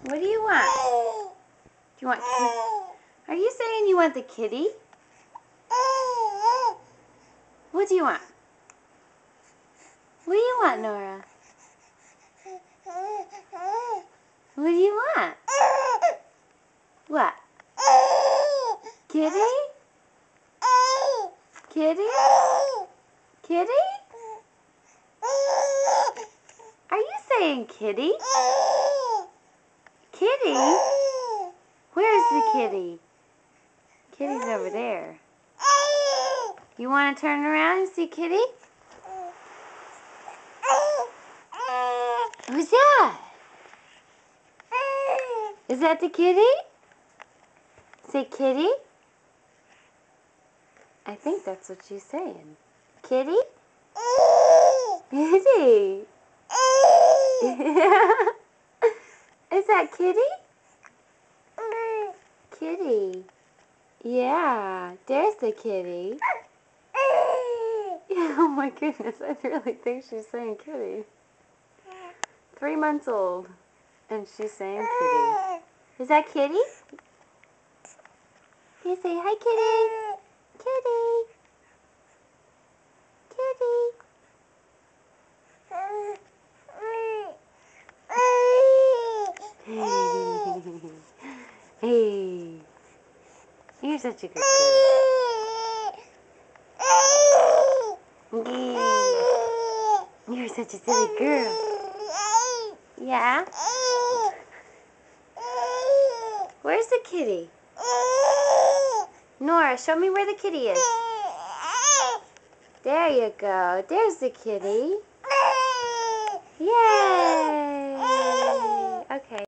What do you want? Do you want kitty? Are you saying you want the kitty? What do you want? What do you want, Nora? What do you want? What? Kitty? Kitty? Kitty? Are you saying kitty? Kitty? Where's the kitty? Kitty's over there. You want to turn around and see Kitty? Who's that? Is that the kitty? Say kitty? I think that's what she's saying. Kitty? Kitty? Is that kitty? Kitty. Yeah, there's the kitty. Oh my goodness, I really think she's saying kitty. 3 months old, and she's saying kitty. Is that kitty? You say hi, kitty. Kitty. Kitty. Hey. You're such a good girl. You're such a silly girl. Yeah? Where's the kitty? Nora, show me where the kitty is. There you go. There's the kitty. Yay!